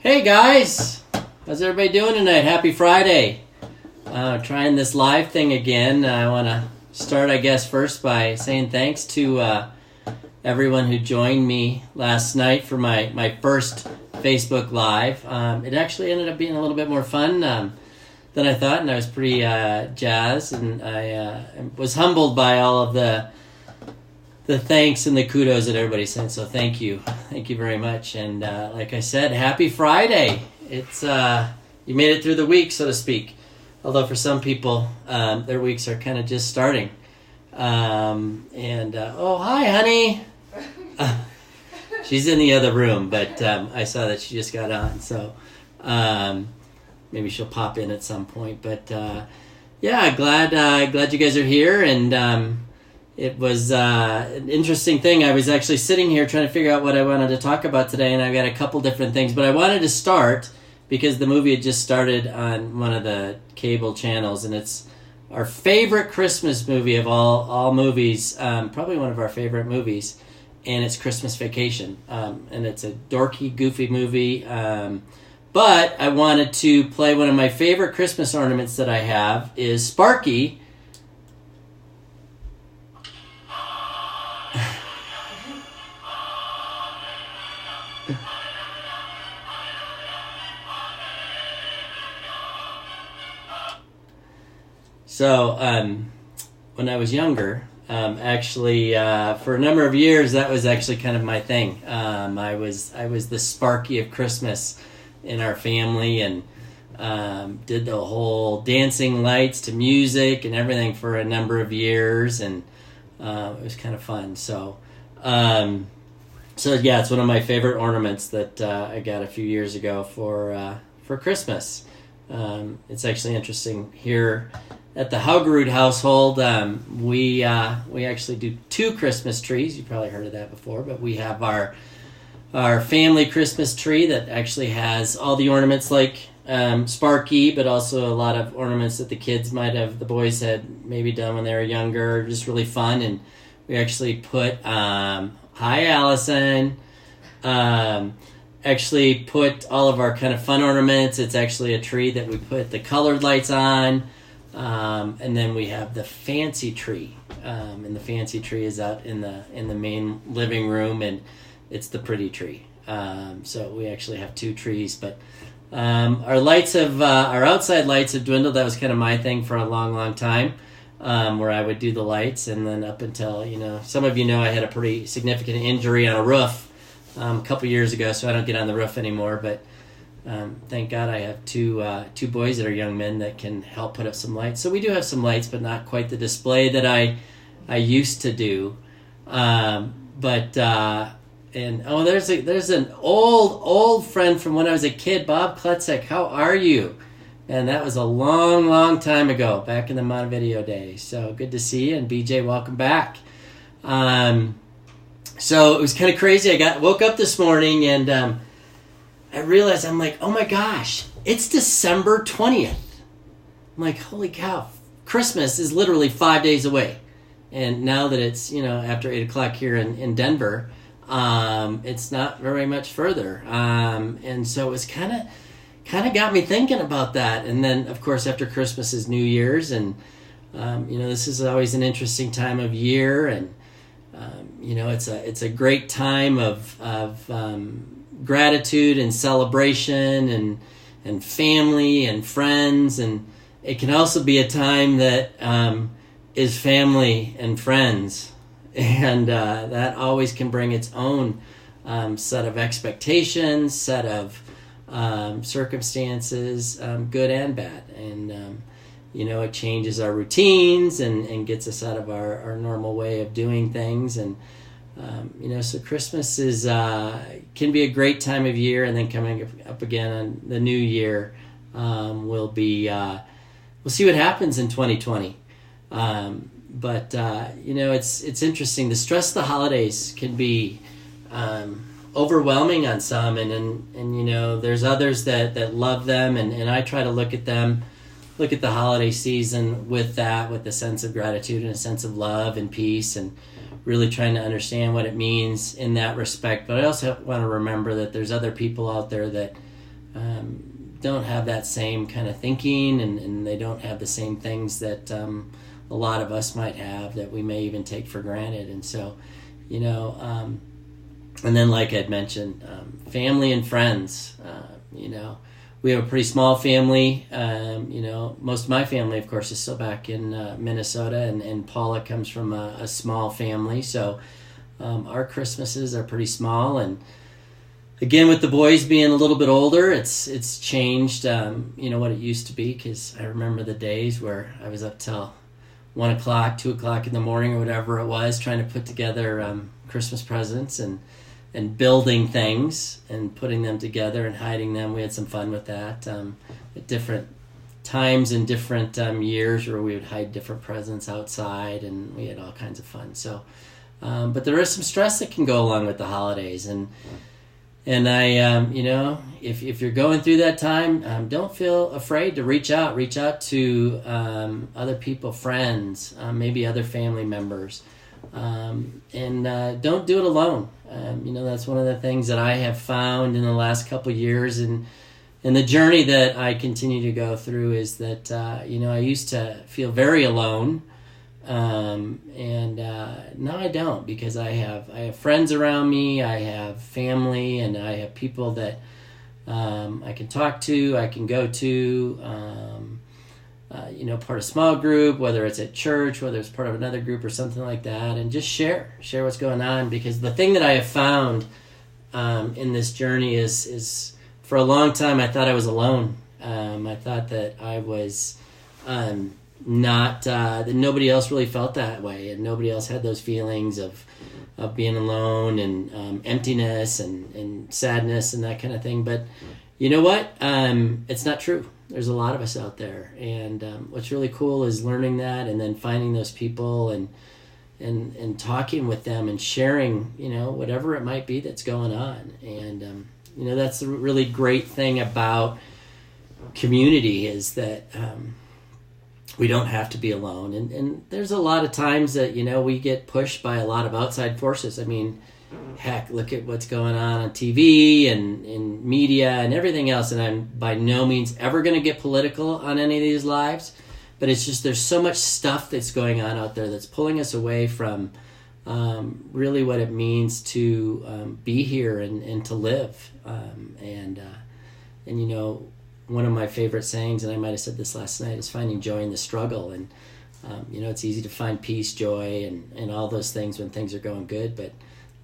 Hey guys, how's everybody doing tonight? Happy Friday. Trying this live thing again. I want to start, I guess, first by saying thanks to everyone who joined me last night for my first Facebook Live. It actually ended up being a little bit more fun than I thought, and I was pretty jazzed, and I was humbled by all of the thanks and the kudos that everybody sent. So thank you very much. And like I said, happy Friday. It's you made it through the week, so to speak. Although for some people, their weeks are kind of just starting. Oh, hi, honey. She's in the other room, but I saw that she just got on, so maybe she'll pop in at some point. But yeah, glad you guys are here, and it was an interesting thing. I was actually sitting here trying to figure out what I wanted to talk about today, and I've got a couple different things, but I wanted to start because the movie had just started on one of the cable channels, and it's our favorite Christmas movie of all movies, probably one of our favorite movies, and it's Christmas Vacation. And it's a dorky, goofy movie, but I wanted to play one of my favorite Christmas ornaments that I have is Sparky. So, when I was younger, actually, for a number of years, that was actually kind of my thing. I was the Sparky of Christmas in our family, and did the whole dancing lights to music and everything for a number of years, and it was kind of fun. So yeah, it's one of my favorite ornaments that I got a few years ago for Christmas. It's actually interesting here. At the Haugerud household, we actually do two Christmas trees. You probably heard of that before, but we have our family Christmas tree that actually has all the ornaments like Sparky, but also a lot of ornaments that the boys had maybe done when they were younger, just really fun. And we actually put, hi Allison, actually put all of our kind of fun ornaments. It's actually a tree that we put the colored lights on. And then we have the fancy tree, and the fancy tree is out in the main living room, and it's the pretty tree. So we actually have two trees, but our outside lights have dwindled. That was kind of my thing for a long time, where I would do the lights, and then up until some of I had a pretty significant injury on a roof a couple years ago, so I don't get on the roof anymore, but. Thank God I have two boys that are young men that can help put up some lights. So we do have some lights, but not quite the display that I used to do. There's an old friend from when I was a kid, Bob Kletzek. How are you? And that was a long time ago, back in the Montevideo days. So good to see you, and BJ, welcome back. So it was kind of crazy. I woke up this morning and. I realized, I'm like, oh my gosh, it's December 20th. I'm like, holy cow, Christmas is literally 5 days away. And now that it's, after 8 o'clock here in Denver, it's not very much further. And so it's kind of got me thinking about that. And then, of course, after Christmas is New Year's. And, this is always an interesting time of year. And, it's a great time of gratitude and celebration and family and friends, and it can also be a time that is family and friends, and that always can bring its own set of expectations, set of circumstances, good and bad, and it changes our routines and gets us out of our normal way of doing things, and so Christmas can be a great time of year, and then coming up again on the new year, we'll see what happens in 2020. It's interesting. The stress of the holidays can be overwhelming on some, and there's others that love them, and I try to look at the holiday season with a sense of gratitude and a sense of love and peace, and really trying to understand what it means in that respect. But I also want to remember that there's other people out there that don't have that same kind of thinking, and they don't have the same things that a lot of us might have that we may even take for granted. And so, and then like I'd mentioned, family and friends, we have a pretty small family. Most of my family, of course, is still back in Minnesota, and Paula comes from a small family. So our Christmases are pretty small. And again, with the boys being a little bit older, it's changed, what it used to be, because I remember the days where I was up till 1 o'clock, 2 o'clock in the morning or whatever it was, trying to put together Christmas presents and building things and putting them together and hiding them. We had some fun with that at different times and different years where we would hide different presents outside, and we had all kinds of fun. So, but there is some stress that can go along with the holidays, and I, if you're going through that time, don't feel afraid to reach out to other people, friends, maybe other family members, and don't do it alone. That's one of the things that I have found in the last couple of years, and the journey that I continue to go through is that, I used to feel very alone. And now I don't, because I have friends around me, I have family, and I have people that I can talk to, I can go to, part of a small group, whether it's at church, whether it's part of another group or something like that, and just share what's going on. Because the thing that I have found in this journey is for a long time I thought I was alone. I thought that I was not that nobody else really felt that way, and nobody else had those feelings of being alone and emptiness and sadness and that kind of thing. But you know what? It's not true. There's a lot of us out there, and what's really cool is learning that, and then finding those people and talking with them and sharing, whatever it might be that's going on. And that's the really great thing about community, is that we don't have to be alone. And there's a lot of times that, we get pushed by a lot of outside forces. I mean, heck, look at what's going on TV and in media and everything else. And I'm by no means ever going to get political on any of these lives, but it's just, there's so much stuff that's going on out there that's pulling us away from really what it means to be here and to live. One of my favorite sayings, and I might have said this last night, is finding joy in the struggle. And, it's easy to find peace, joy, and all those things when things are going good. But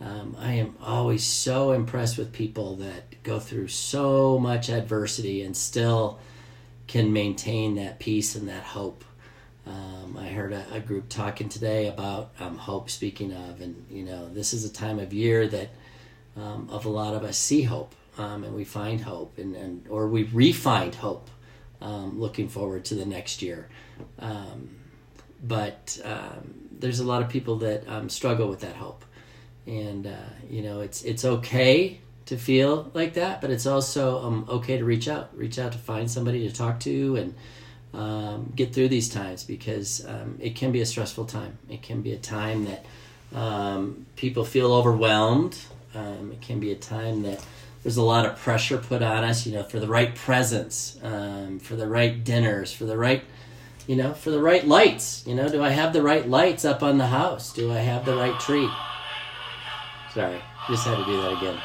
I am always so impressed with people that go through so much adversity and still can maintain that peace and that hope. I heard a group talking today about hope, speaking of, and, this is a time of year that of a lot of us see hope. And we find hope, or we re-find hope, looking forward to the next year. But there's a lot of people that struggle with that hope, and it's okay to feel like that, but it's also okay to reach out to find somebody to talk to and get through these times, because it can be a stressful time. It can be a time that people feel overwhelmed. It can be a time that there's a lot of pressure put on us, for the right presents, for the right dinners, for the right lights. Do I have the right lights up on the house? Do I have the right tree? Sorry, just had to do that again.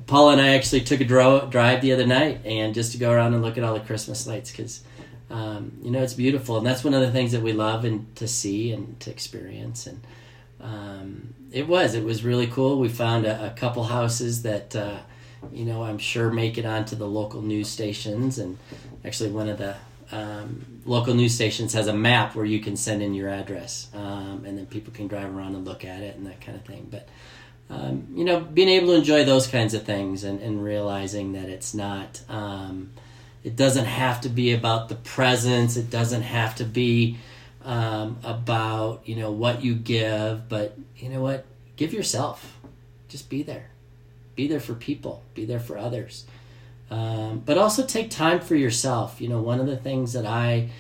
Paula and I actually took a drive the other night, and just to go around and look at all the Christmas lights, because, it's beautiful. And that's one of the things that we love and to see and to experience. And it was really cool. We found a couple houses that, I'm sure make it onto the local news stations. And actually one of the local news stations has a map where you can send in your address, and then people can drive around and look at it and that kind of thing. But, being able to enjoy those kinds of things and realizing that it's not, it doesn't have to be about the presents. It doesn't have to be about what you give, but give yourself. Just be there for people, be there for others, but also take time for yourself. One of the things that I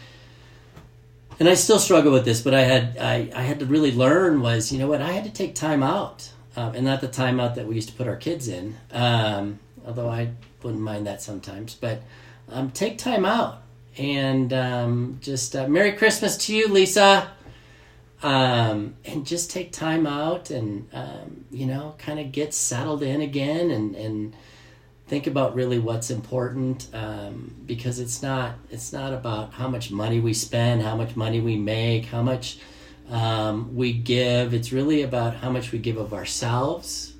still struggle with this, but I had to really learn was, I had to take time out and not the timeout that we used to put our kids in, although I wouldn't mind that sometimes. But take time out and just Merry Christmas to you, Lisa. And just take time out and, kind of get settled in again and think about really what's important, because it's not about how much money we spend, how much money we make, how much we give. It's really about how much we give of ourselves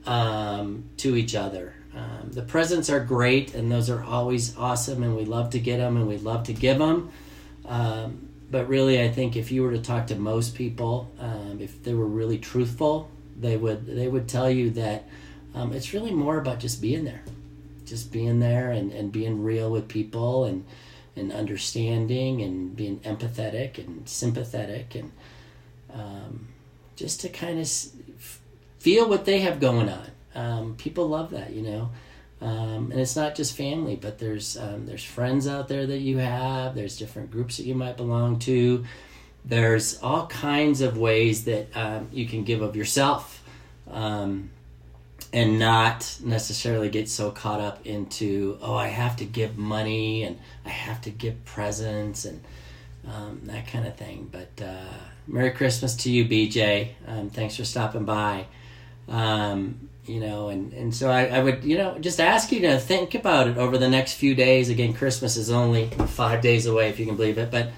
to each other. The presents are great, and those are always awesome, and we love to get them, and we love to give them. But really, I think if you were to talk to most people, if they were really truthful, they would tell you that it's really more about just being there and being real with people and understanding and being empathetic and sympathetic and just to kind of feel what they have going on. People love that, and it's not just family, but there's friends out there that you have. There's different groups that you might belong to. There's all kinds of ways that you can give of yourself, and not necessarily get so caught up into, I have to give money and I have to give presents and that kind of thing. But Merry Christmas to you, BJ. Thanks for stopping by. And so I would, just ask you to think about it over the next few days. Again, Christmas is only 5 days away, if you can believe it. But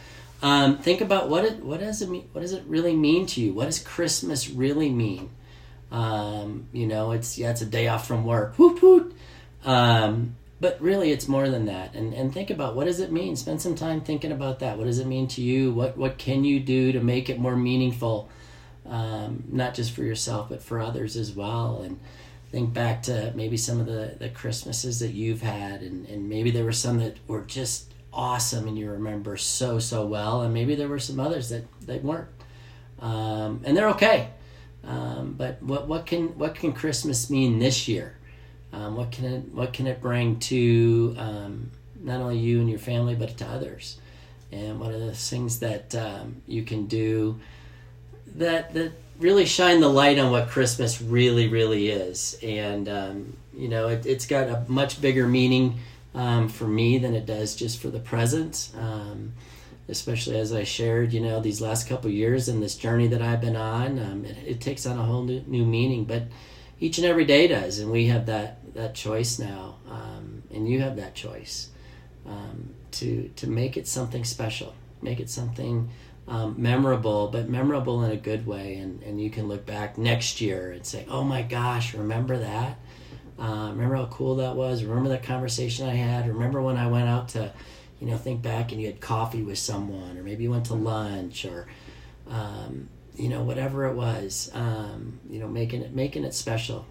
think about what does it mean? What does it really mean to you? What does Christmas really mean? It's a day off from work. Whoop, whoop. But really, it's more than that. And think about, what does it mean? Spend some time thinking about that. What does it mean to you? What can you do to make it more meaningful? Not just for yourself, but for others as well. And think back to maybe some of the Christmases that you've had, and maybe there were some that were just awesome and you remember so well, and maybe there were some others that weren't. And they're okay. But what can Christmas mean this year? What can it bring to not only you and your family, but to others? And what are the things that you can do that really shine the light on what Christmas really, really is? And it's got a much bigger meaning for me than it does just for the present. Especially as I shared, these last couple of years and this journey that I've been on, it takes on a whole new meaning. But each and every day does, and we have that choice now, and you have that choice to make it something special, make it something memorable, but memorable in a good way. And you can look back next year and say, oh my gosh, remember that? Remember how cool that was? Remember that conversation I had? Remember when I went out to, think back and you had coffee with someone, or maybe you went to lunch, or, whatever it was, making it special,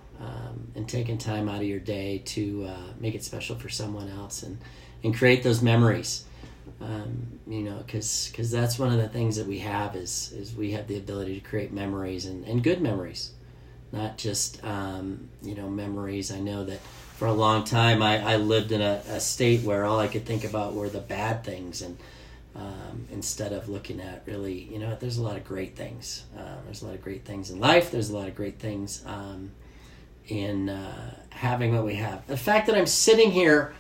and taking time out of your day to make it special for someone else and create those memories. Because that's one of the things that we have is we have the ability to create memories and good memories, not just, memories. I know that for a long time I lived in a state where all I could think about were the bad things, and instead of looking at really, there's a lot of great things. There's a lot of great things in life. There's a lot of great things in having what we have. The fact that I'm sitting here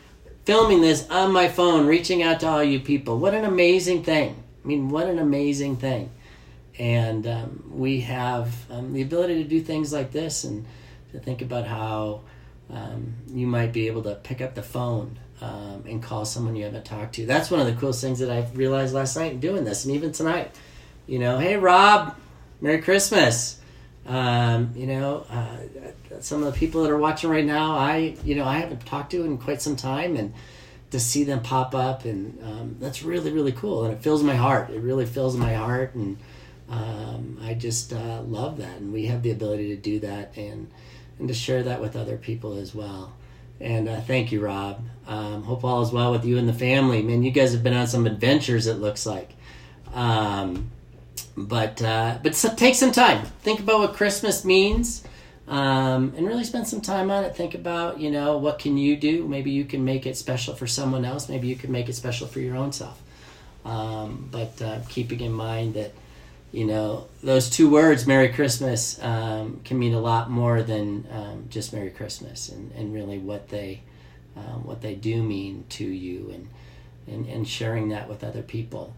filming this on my phone, reaching out to all you people, what an amazing thing. I mean, what an amazing thing. And we have the ability to do things like this, and to think about how you might be able to pick up the phone and call someone you haven't talked to. That's one of the coolest things that I realized last night in doing this, and even tonight. Hey Rob, Merry Christmas. Some of the people that are watching right now, I haven't talked to in quite some time, and to see them pop up, and that's really, really cool, and it fills my heart. It really fills my heart, and I just love that, and we have the ability to do that and to share that with other people as well. And thank you, Rob. Hope all is well with you and the family. Man, you guys have been on some adventures, it looks like. But take some time. Think about what Christmas means, and really spend some time on it. Think about, what can you do? Maybe you can make it special for someone else. Maybe you can make it special for your own self. But keeping in mind that those two words, Merry Christmas, can mean a lot more than just Merry Christmas, and really what they do mean to you, and sharing that with other people.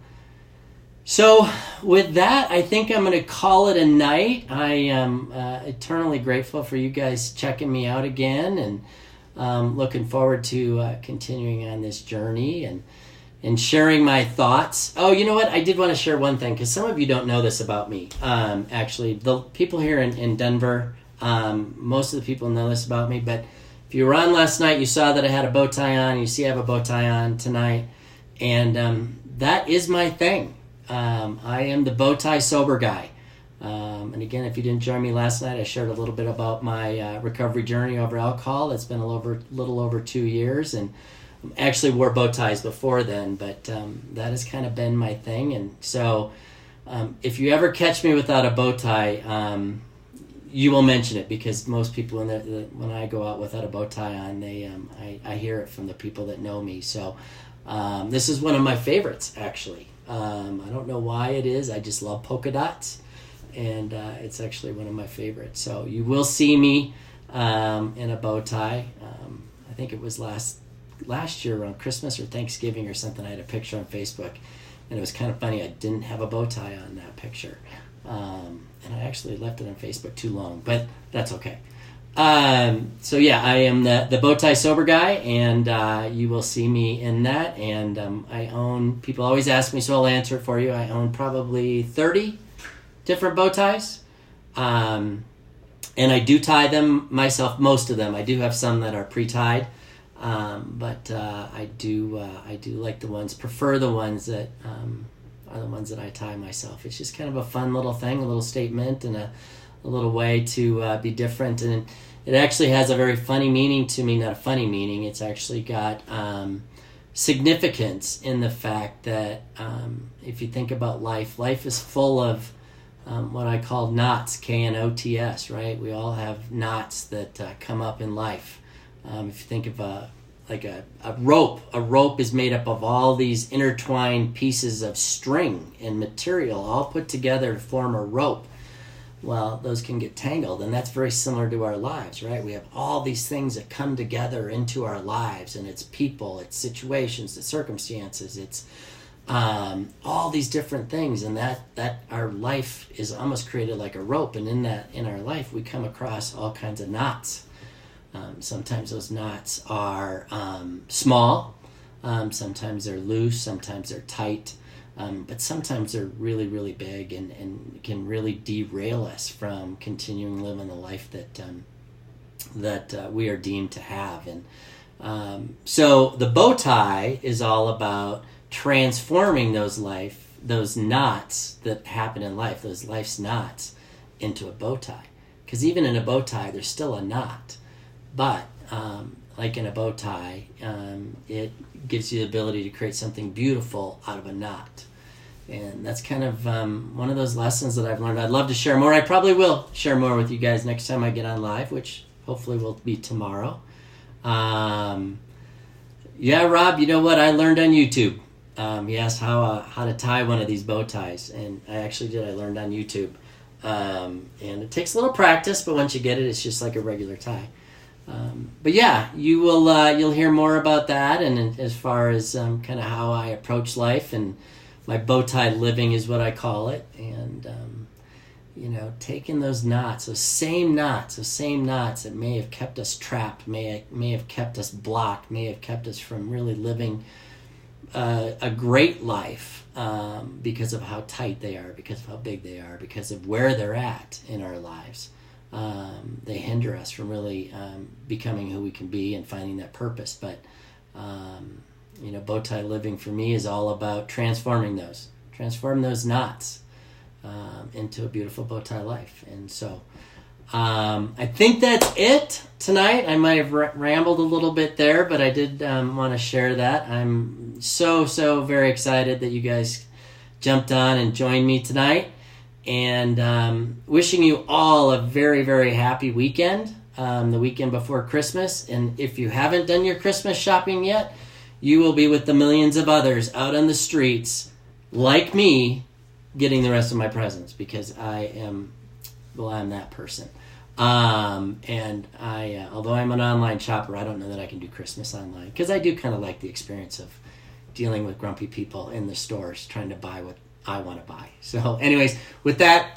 So with that, I think I'm going to call it a night. I am eternally grateful for you guys checking me out again, and looking forward to continuing on this journey and sharing my thoughts. Oh, you know what? I did want to share one thing, because some of you don't know this about me. Actually, the people here in Denver, most of the people know this about me, but if you were on last night, you saw that I had a bow tie on. You see I have a bow tie on tonight, and that is my thing. I am the bow tie sober guy. And again, if you didn't join me last night, I shared a little bit about my recovery journey over alcohol. It's been a little over 2 years, and actually wore bow ties before then, but that has kind of been my thing. And so if you ever catch me without a bow tie, you will mention it, because most people when I go out without a bow tie on, I hear it from the people that know me. So this is one of my favorites, actually. I don't know why it is. I just love polka dots, and it's actually one of my favorites. So you will see me in a bow tie. I think it was last year around Christmas or Thanksgiving or something. I had a picture on Facebook, and it was kind of funny. I didn't have a bow tie on that picture, and I actually left it on Facebook too long, but that's okay. So yeah, I am the bow tie sober guy, and you will see me in that. And I own, people always ask me, so I'll answer it for you. I own probably 30 different bow ties, and I do tie them myself, most of them. I do have some that are pre-tied, but I do like prefer the ones that are the ones that I tie myself. It's just kind of a fun little thing, a little statement, and a little way to be different. And it actually has a very funny meaning to me. Not a funny meaning, it's actually got significance in the fact that if you think about life is full of what I call knots, K-N-O-T-S, right? We all have knots that come up in life. If you think of a rope is made up of all these intertwined pieces of string and material all put together to form a rope. Well, those can get tangled, and that's very similar to our lives, right? We have all these things that come together into our lives, and it's people, it's situations, it's circumstances, it's all these different things, and that our life is almost created like a rope, and in our life we come across all kinds of knots. Sometimes those knots are small, sometimes they're loose, sometimes they're tight, but sometimes they're really, really big, and can really derail us from continuing living the life that we are deemed to have. And so the bow tie is all about transforming those knots that happen in life, those life's knots, into a bow tie. Because even in a bow tie, there's still a knot. But like in a bow tie, it gives you the ability to create something beautiful out of a knot. And that's kind of one of those lessons that I've learned. I'd love to share more. I probably will share more with you guys next time I get on live, which hopefully will be tomorrow. Yeah, Rob, you know what I learned on YouTube? He asked how to tie one of these bow ties, and I actually did. I learned on YouTube. And it takes a little practice, but once you get it, it's just like a regular tie. But yeah, you'll hear more about that, and as far as kind of how I approach life, and my bow tie living is what I call it. And taking those knots, those same knots that may have kept us trapped, may have kept us blocked, may have kept us from really living a great life, because of how tight they are, because of how big they are, because of where they're at in our lives. They hinder us from really becoming who we can be and finding that purpose. But bow tie living for me is all about transform those knots into a beautiful bow tie life. And so I think that's it tonight. I might have rambled a little bit there, but I did want to share that. I'm so very excited that you guys jumped on and joined me tonight. And wishing you all a very, very happy weekend, the weekend before Christmas. And if you haven't done your Christmas shopping yet, you will be with the millions of others out on the streets, like me, getting the rest of my presents because I'm that person. And I, although I'm an online shopper, I don't know that I can do Christmas online because I do kind of like the experience of dealing with grumpy people in the stores trying to buy what I want to buy. So anyways, with that,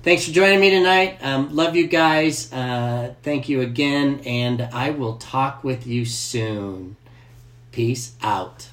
thanks for joining me tonight. Love you guys. Thank you again. And I will talk with you soon. Peace out.